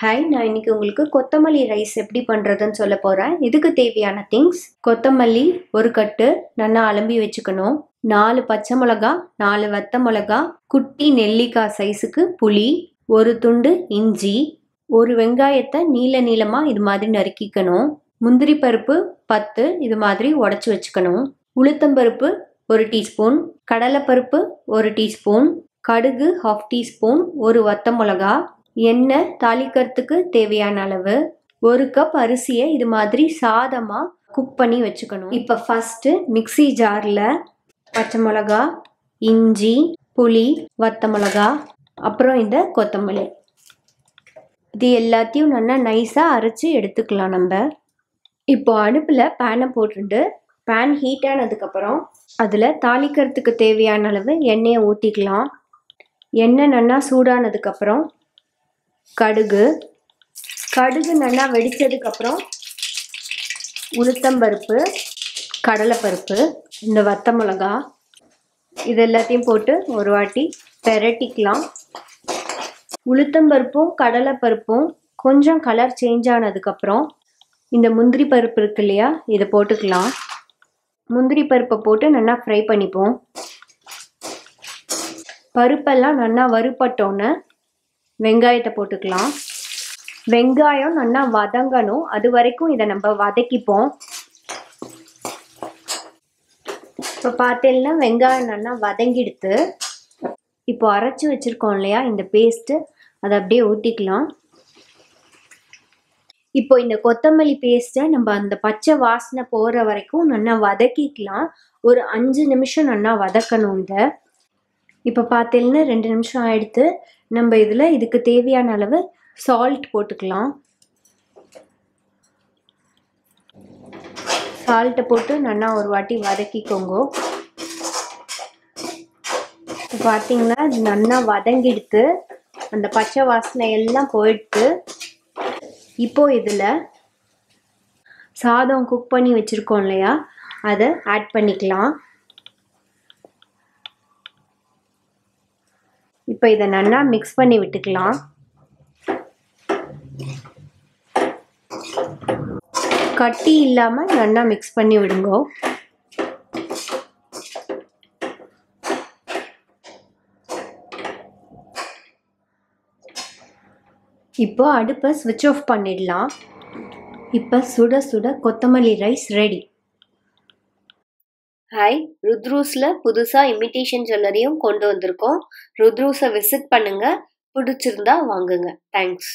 Hi, நான் இன்னைக்கு உங்களுக்கு கொத்தமல்லி ரைஸ் எப்படி பண்ணுறதுன்னு சொல்ல போகிறேன். இதுக்கு தேவையான திங்ஸ்: கொத்தமல்லி ஒரு கட்டு நல்லா அலம்பி வச்சுக்கணும், 4 பச்சை மிளகா, 4 வத்த மிளகா, குட்டி நெல்லிக்காய் சைஸுக்கு புளி, ஒரு துண்டு இஞ்சி, ஒரு வெங்காயத்தை நீள நீளமாக இது மாதிரி நறுக்கிக்கணும், முந்திரி பருப்பு 10 இது மாதிரி உடச்சி வச்சுக்கணும், உளுத்தம்பருப்பு 1 டீஸ்பூன், கடலைப்பருப்பு 1 டீஸ்பூன், கடுகு 1/2 டீஸ்பூன், ஒரு வத்த மிளகா, எண்ணெய் தாளிக்கிறதுக்கு தேவையான அளவு, 1 கப் அரிசியை இது மாதிரி சாதமாக குக் பண்ணி வச்சுக்கணும். இப்போ ஃபஸ்ட்டு மிக்ஸி ஜாரில் பச்சை மிளகா, இஞ்சி, புளி, வத்த மிளகா, அப்புறம் இந்த கொத்தமல்லி இது எல்லாத்தையும் நல்லா நைஸாக அரைச்சி எடுத்துக்கலாம். நம்ம இப்போ அடுப்பில் பேனை போட்டுட்டு பேன் ஹீட் ஆனதுக்கப்புறம் அதில் தாளிக்கிறதுக்கு தேவையான அளவு எண்ணெயை ஊற்றிக்கலாம். எண்ணெய் நல்லா சூடானதுக்கப்புறம் கடுகு நல்லா வெடித்ததுக்கப்புறம் உளுத்தம்பருப்பு, கடலைப்பருப்பு, இந்த வத்த மிளகா இது எல்லாத்தையும் போட்டு ஒரு வாட்டி பெரட்டிக்கலாம். உளுத்தம்பருப்பும் கடலைப்பருப்பும் கொஞ்சம் கலர் சேஞ்ச் ஆனதுக்கப்புறம் இந்த முந்திரி பருப்பு இருக்கு இல்லையா, இதை போட்டுக்கலாம். முந்திரி பருப்பை போட்டு நல்லா ஃப்ரை பண்ணிப்போம். பருப்பெல்லாம் நல்லா வறுபட்டோன்னே வெங்காயத்தை போட்டுக்கலாம். வெங்காயம் நல்லா வதங்கணும், அது வரைக்கும் இதை நம்ம வதக்கிப்போம். இப்போ பார்த்தீங்கன்னா வெங்காயம் நல்லா வதங்கிடுத்து. இப்போ அரைச்சி வச்சுருக்கோம் இல்லையா இந்த பேஸ்ட்டு, அதை அப்படியே ஊற்றிக்கலாம். இப்போ இந்த கொத்தமல்லி பேஸ்ட்டை நம்ம அந்த பச்சை வாசனை போகிற வரைக்கும் நல்லா வதக்கிக்கலாம். ஒரு 5 நிமிஷம் நல்லா வதக்கணும். இப்போ பார்த்தீங்கன்னா 2 நிமிஷம் ஆகிடுத்து. நம்ம இதில் இதுக்கு தேவையான அளவு சால்ட் போட்டுக்கலாம். சால்ட்டை போட்டு நல்லா ஒரு வாட்டி வதக்கிக்கோங்க. இப்போ பார்த்தீங்கன்னா நல்லா வதங்கிடுத்து, அந்த பச்சை வாசனை எல்லாம் போயிடுத்து. இப்போது இதில் சாதம் குக் பண்ணி வச்சுருக்கோம் இல்லையா, அதை ஆட் பண்ணிக்கலாம். இப்போ இதை நல்லா மிக்ஸ் பண்ணி விட்டுக்கலாம். கட்டி இல்லாமல் நல்லா மிக்ஸ் பண்ணி விடுங்க. இப்போ அடுப்பை ஸ்விட்ச் ஆஃப் பண்ணிடலாம். இப்போ சுட சுட கொத்தமல்லி ரைஸ் ரெடி. ஹாய், ருத்ரூஸில் புதுசாக இமிட்டேஷன் ஜுவல்லரியும் கொண்டு வந்திருக்கோம். ருத்ரூஸை விசிட் பண்ணுங்கள், பிடிச்சிருந்தா வாங்குங்க. தேங்க்ஸ்.